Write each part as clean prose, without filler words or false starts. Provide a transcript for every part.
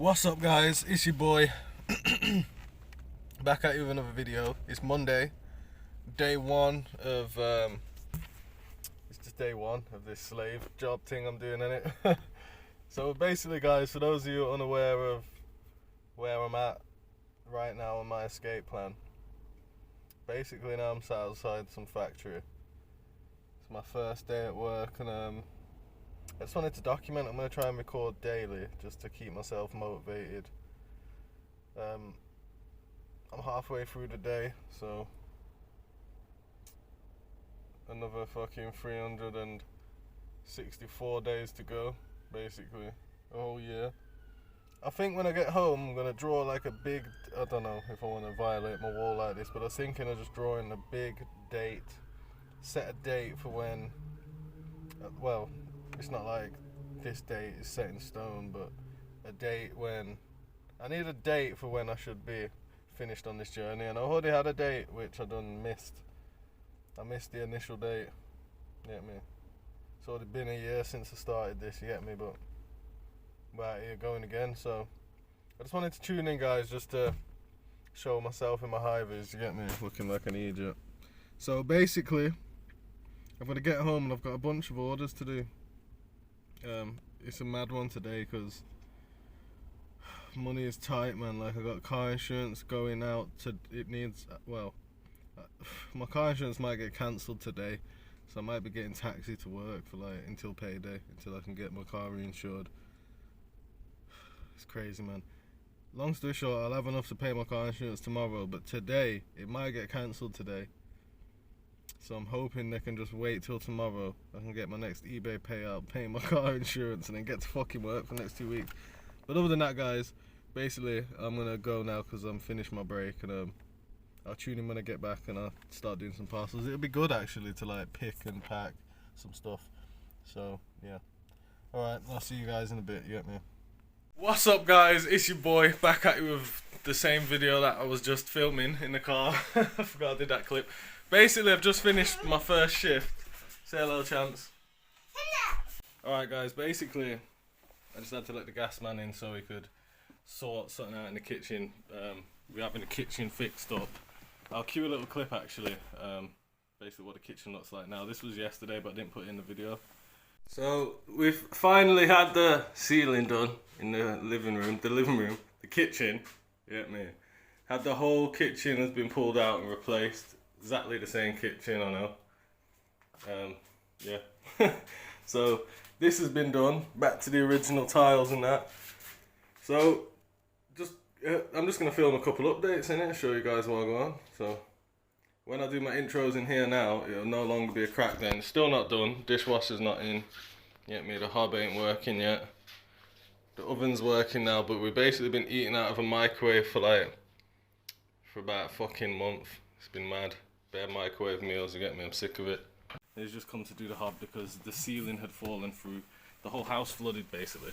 What's up guys, it's your boy back at you with another video. It's Monday, day one of it's just day one of this slave job thing I'm doing in it. So basically guys, for those of you unaware of where I'm at right now on my escape plan, basically now I'm sat outside some factory. It's my first day at work and I just wanted to document. I'm going to try and record daily just to keep myself motivated. I'm halfway through the day, so another fucking 364 days to go, basically, a whole year. I think when I get home I'm going to draw like a big, I don't know if I want to violate my wall like this, but I was thinking of just drawing a big date, set a date for when, well, it's not like this date is set in stone, but a date when, I need a date for when I should be finished on this journey, and I already had a date which I done missed. I missed the initial date, you get me? It's already been a year since I started this, you get me, but we're out here going again, so I just wanted to tune in guys, just to show myself in my high vis, you get me, looking like an idiot. So basically, I'm going to get home and I've got a bunch of orders to do. It's a mad one today because money is tight, man. Like, I got car insurance going out to, it needs, well, my car insurance might get cancelled today, so I might be getting taxi to work for like until payday, until I can get my car reinsured. It's crazy, man. Long story short, I'll have enough to pay my car insurance tomorrow, but today it might get cancelled today. So I'm hoping they can just wait till tomorrow. I can get my next eBay payout, pay my car insurance, and then get to fucking work for the next 2 weeks. But other than that, guys, basically I'm gonna go now because I'm finished my break, and I'll tune in when I get back and I'll start doing some parcels. It'll be good actually to like pick and pack some stuff. So yeah. Alright, I'll see you guys in a bit, you get me? What's up guys, it's your boy back at you with the same video that I was just filming in the car. I forgot I did that clip. Basically, I've just finished my first shift. Say hello, Chance. Hello. Alright guys, basically, I just had to let the gas man in so he could sort something out in the kitchen. We're having the kitchen fixed up. I'll cue a little clip actually, basically what the kitchen looks like now. This was yesterday, but I didn't put it in the video. So, we've finally had the ceiling done in the living room, the kitchen, you get me? Had the whole kitchen has been pulled out and replaced. Exactly the same kitchen, I know. Yeah. So this has been done. Back to the original tiles and that. So I'm just gonna film a couple updates in it, show you guys what I go on. So when I do my intros in here now, it'll no longer be a crack then. It's still not done. Dishwasher's not in. You get me? The hob ain't working yet. The oven's working now, but we've basically been eating out of a microwave for about a fucking month. It's been mad. Bare microwave meals, you get me? I'm sick of it. He's just come to do the hob because the ceiling had fallen through. The whole house flooded basically.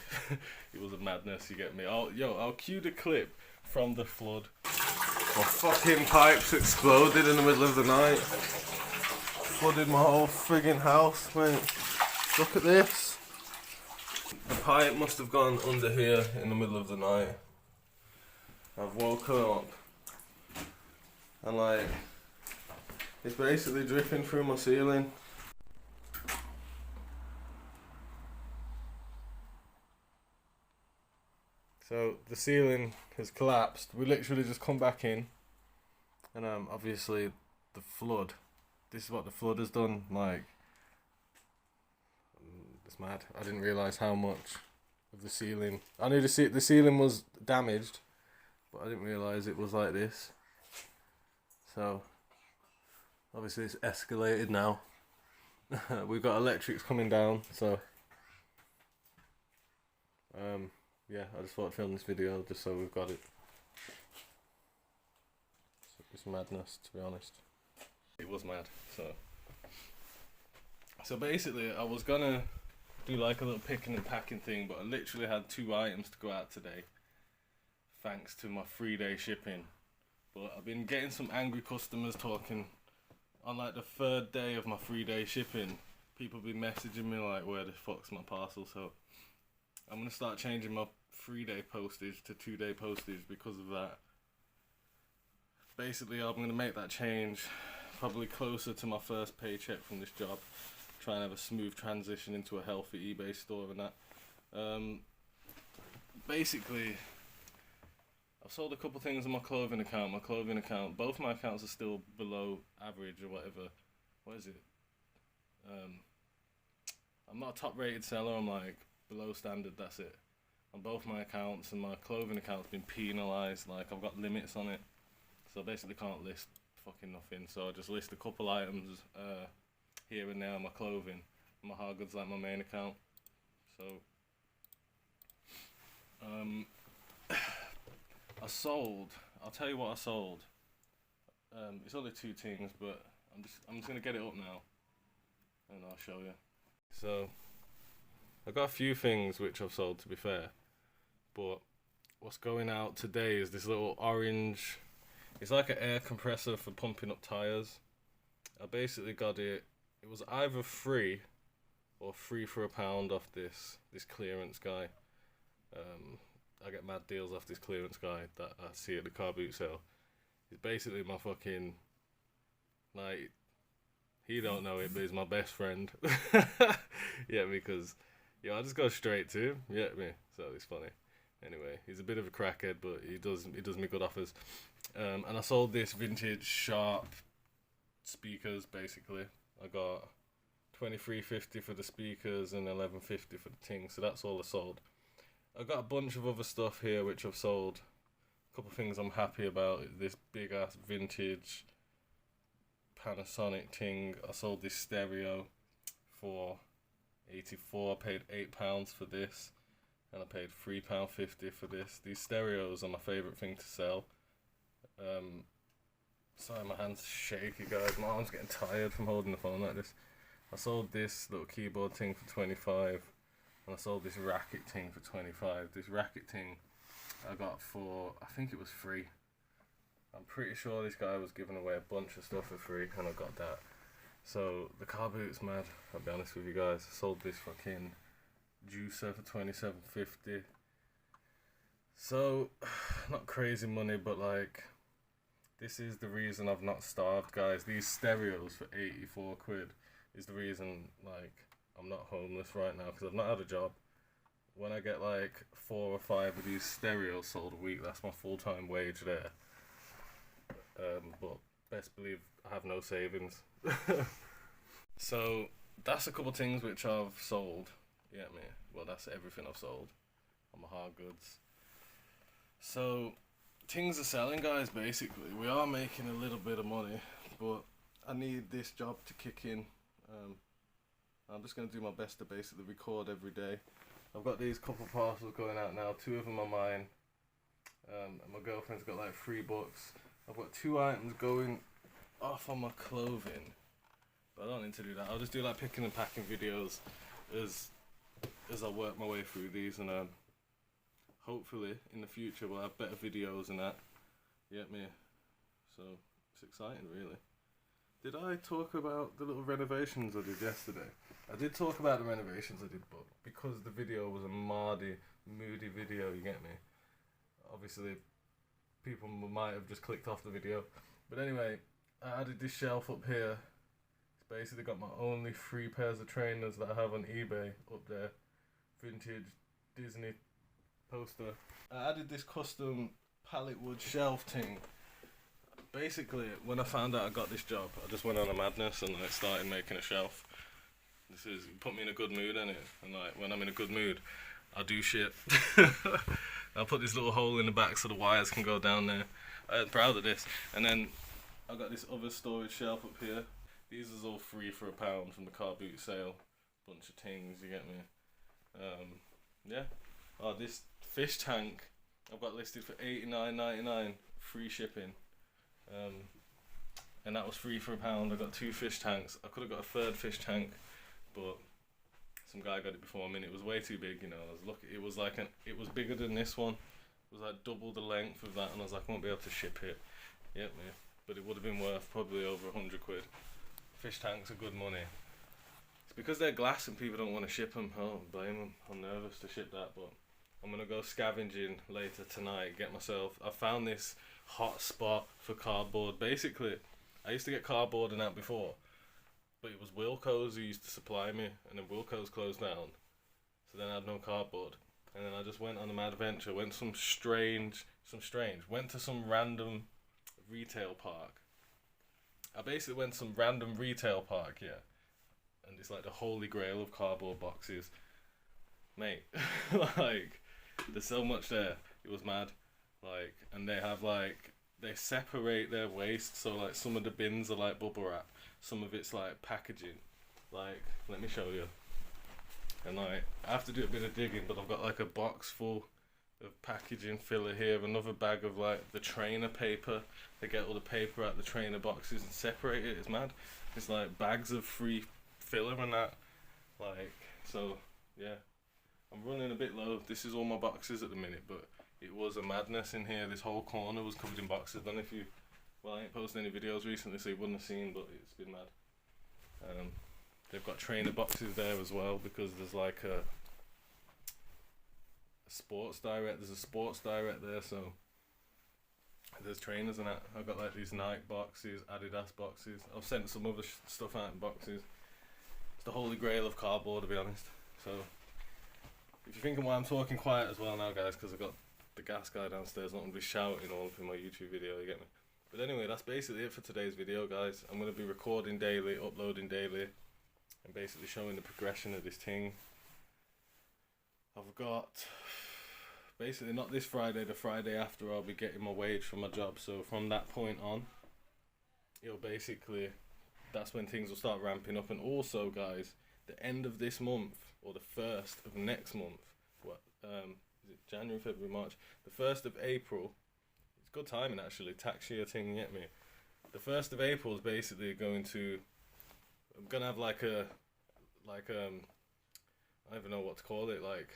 It was a madness, you get me? I'll cue the clip from the flood. My fucking pipes exploded in the middle of the night. Flooded my whole friggin' house, mate. Look at this. The pipe must have gone under here in the middle of the night. I've woken up and like, it's basically dripping through my ceiling. So the ceiling has collapsed. We literally just come back in, and obviously the flood. This is what the flood has done. Like, it's mad. I didn't realise how much of the ceiling. I knew the ceiling was damaged, but I didn't realise it was like this. So obviously it's escalated now. We've got electrics coming down, so yeah, I just thought I'd film this video just so we've got it. It's madness, to be honest. It was mad. So basically I was gonna do like a little picking and packing thing, but I literally had 2 items to go out today thanks to my 3-day shipping. But I've been getting some angry customers talking on like the 3rd day of my 3-day shipping. People have been messaging me like, where the fuck's my parcel? So I'm gonna start changing my 3-day postage to 2-day postage because of that. Basically, I'm going to make that change probably closer to my first paycheck from this job. Try and have a smooth transition into a healthy eBay store and that. Basically, I've sold a couple things on my clothing account. Both my accounts are still below average or whatever. What is it? I'm not a top rated seller, I'm like below standard, that's it. On both my accounts, and my clothing account's been penalised, like I've got limits on it. So I basically can't list fucking nothing. So I just list a couple items here and there on my clothing. My hard goods like my main account. So I'll tell you what I sold. It's only 2 things, but I'm just gonna get it up now and I'll show you. So I've got a few things which I've sold, to be fair, but what's going out today is this little orange, it's like an air compressor for pumping up tires. I basically got it was either free or free for £1 off this clearance guy. I get mad deals off this clearance guy that I see at the car boot sale. He's basically my fucking, like, he don't know it, but he's my best friend. Yeah, because I just go straight to him. Yeah, me. So it's funny. Anyway, he's a bit of a crackhead, but he does me good offers. And I sold this vintage Sharp speakers. Basically, I got $23.50 for the speakers and $11.50 for the thing. So that's all I sold. I got a bunch of other stuff here which I've sold. A couple of things I'm happy about. This big ass vintage Panasonic thing. I sold this stereo for $84. I paid £8 for this, and I paid £3.50 for this. These stereos are my favourite thing to sell. Sorry, my hand's shaky, guys. My arm's getting tired from holding the phone like this. I sold this little keyboard thing for $25, and I sold this racket thing for $25. This racket thing I got for, I think it was free. I'm pretty sure this guy was giving away a bunch of stuff for free, and I got that. So the car boot's mad, I'll be honest with you guys. I sold this fucking juicer for $27.50. So, not crazy money, but like, this is the reason I've not starved, guys. These stereos for 84 quid is the reason, like, I'm not homeless right now, because I've not had a job. When I get like 4 or 5 of these stereos sold a week, that's my full-time wage there. But best believe I have no savings. So that's a couple things which I've sold. Yeah, me. Well, that's everything I've sold on my hard goods. So things are selling, guys. Basically, we are making a little bit of money, but I need this job to kick in. I'm just gonna do my best to basically record every day. I've got these couple parcels going out now. 2 of them are mine, and my girlfriend's got like 3 books. I've got 2 items going off on my clothing, but I don't need to do that. I'll just do like picking and packing videos as I work my way through these, and hopefully in the future we'll have better videos and that. You get me? So it's exciting, really. Did I talk about the little renovations I did yesterday? I did talk about the renovations I did, but because the video was a moody video, you get me? Obviously, people might have just clicked off the video. But anyway, I added this shelf up here. It's basically got my only 3 pairs of trainers that I have on eBay up there. Vintage Disney poster. I added this custom pallet wood shelf thing. Basically, when I found out I got this job, I just went on a madness and I started making a shelf. It put me in a good mood, innit? And like, when I'm in a good mood, I do shit. I'll put this little hole in the back so the wires can go down there. I'm proud of this. And then I got this other storage shelf up here. These is all free for £1 from the car boot sale. Bunch of things, you get me? Yeah. Oh, this fish tank I've got listed for $89.99, free shipping. And that was free for £1. I got 2 fish tanks. I could have got a 3rd fish tank, but some guy got it before me and it was way too big, you know. I was lucky. It was like it was bigger than this one. It was like double the length of that, and I was like, I won't be able to ship it. Yep, man. But it would have been worth probably over 100 quid. Fish tanks are good money. It's because they're glass and people don't want to ship them. I don't blame them. I'm nervous to ship that, but I'm gonna go scavenging later tonight, get myself, I found this hot spot for cardboard. Basically, I used to get cardboard and that before, but it was Wilco's who used to supply me, and then Wilco's closed down, so then I had no cardboard. And then I just went on a mad adventure, went to went to some random retail park. I basically went to some random retail park, yeah, and it's like the holy grail of cardboard boxes, mate. Like, there's so much there. It was mad. Like, and they have like, they separate their waste, so like some of the bins are like bubble wrap, some of it's like packaging. Like, let me show you. And like, I have to do a bit of digging, but I've got like a box full of packaging filler here, another bag of like the trainer paper. They get all the paper out the trainer boxes and separate it. It's mad. It's like bags of free filler and that. Like, so yeah, I'm running a bit low. This is all my boxes at the minute, but it was a madness in here. This whole corner was covered in boxes. I don't know if you, well, I ain't posted any videos recently, so you wouldn't have seen, but it's been mad. They've got trainer boxes there as well, because there's like a sports direct. There's a sports direct there, so there's trainers and that. I've got like these Nike boxes, Adidas boxes. I've sent some other stuff out in boxes. It's the holy grail of cardboard, to be honest. So if you're thinking why I'm talking quiet as well now, guys, because I've got the gas guy downstairs, not going to be shouting all up in my YouTube video, you get me? But anyway, that's basically it for today's video, guys. I'm going to be recording daily, uploading daily, and basically showing the progression of this thing. I've got, basically not this Friday, the Friday after I'll be getting my wage from my job, so from that point on, it'll basically, that's when things will start ramping up. And also, guys, the end of this month, or the first of next month, is it January, February, March, the 1st of April, it's good timing actually, tax year thing, you get me? The 1st of April is basically going to, I'm going to have like a, I don't even know what to call it, like,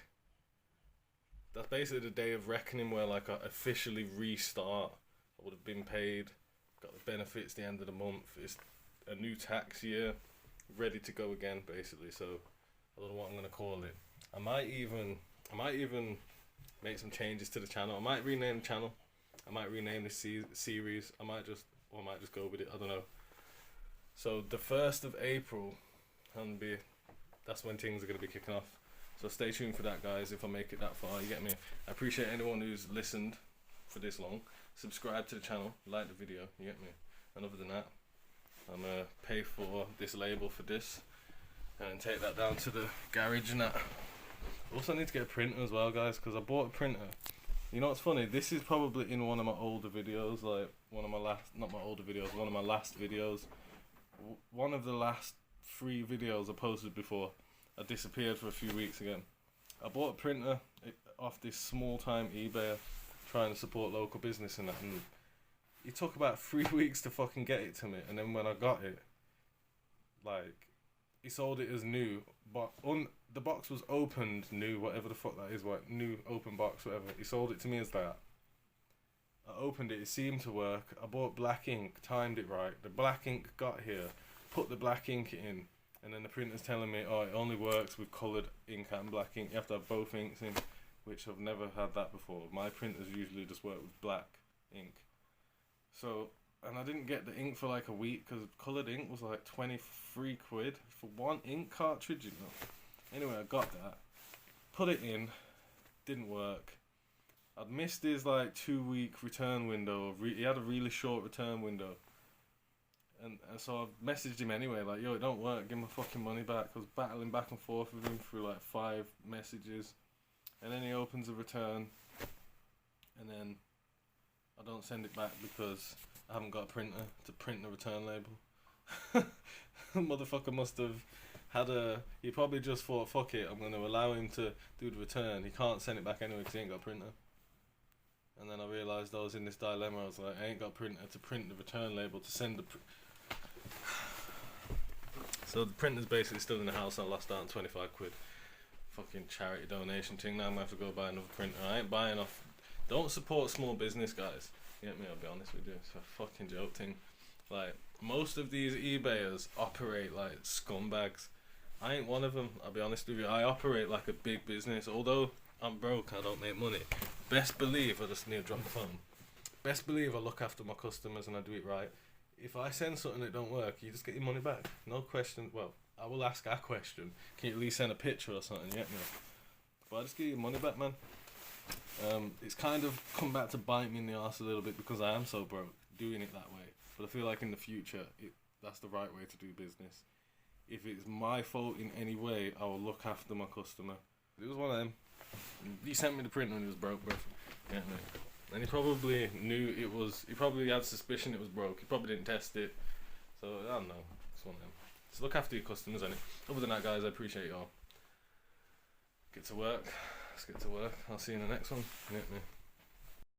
that's basically the day of reckoning where like I officially restart. I would have been paid, got the benefits the end of the month, it's a new tax year, ready to go again basically. So I don't know what I'm going to call it. I might even make some changes to the channel. I might rename the channel, I might rename the series, I might just go with it, I don't know. So the 1st of April, that's when things are going to be kicking off. So stay tuned for that, guys, if I make it that far, you get me? I appreciate anyone who's listened for this long. Subscribe to the channel, like the video, you get me? And other than that, I'm going to pay for this label for this, and take that down to the garage and that. Also, I need to get a printer as well, guys, because I bought a printer. You know what's funny? This is probably in one of my older videos, like one of my last, not my older videos, one of my last videos. One of the last 3 videos I posted before I disappeared for a few weeks again. I bought a printer off this small time eBay, trying to support local business and that, and it took about 3 weeks to fucking get it to me. And then when I got it, like, he sold it as new, but the box was opened new, whatever the fuck that is, what, new open box, whatever. He sold it to me as that. I opened it, it seemed to work. I bought black ink, timed it right. The black ink got here, put the black ink in, and then the printer's telling me, oh, it only works with coloured ink and black ink. You have to have both inks in, which I've never had that before. My printers usually just work with black ink. So, and I didn't get the ink for like a week, because coloured ink was like 23 quid for one ink cartridge, you know. Anyway, I got that, put it in, didn't work. I'd missed his like 2-week return window. He had a really short return window. And so I messaged him anyway, like, yo, it don't work, give my fucking money back. I was battling back and forth with him through like 5 messages. And then he opens a return. And then I don't send it back because I haven't got a printer to print the return label. Motherfucker must have had he probably just thought, fuck it, I'm going to allow him to do the return. He can't send it back anyway because he ain't got a printer. And then I realised I was in this dilemma. I was like, I ain't got a printer to print the return label to send the... So the printer's basically still in the house. I lost out on 25 quid. Fucking charity donation thing. Now I'm going to have to go buy another printer. I ain't buying off... Don't support small business, guys. You get me? I'll be honest with you. It's a fucking joke thing. Like, most of these eBayers operate like scumbags. I ain't one of them, I'll be honest with you. I operate like a big business. Although I'm broke, I don't make money. Best believe I just need to drop the phone. Best believe I look after my customers and I do it right. If I send something that don't work, you just get your money back. No question. Well, I will ask a question. Can you at least send a picture or something? Yeah, no. But I just get your money back, man. It's kind of come back to bite me in the arse a little bit because I am so broke doing it that way. But I feel like in the future, that's the right way to do business. If it's my fault in any way, I will look after my customer. It was one of them. He sent me the print when he was broke, bro. Yeah, no. And he probably knew it was. He probably had suspicion it was broke. He probably didn't test it. So I don't know. It's one of them. So look after your customers, innit? Other than that, guys, I appreciate y'all. Get to work. Let's get to work. I'll see you in the next one. Yeah, yeah.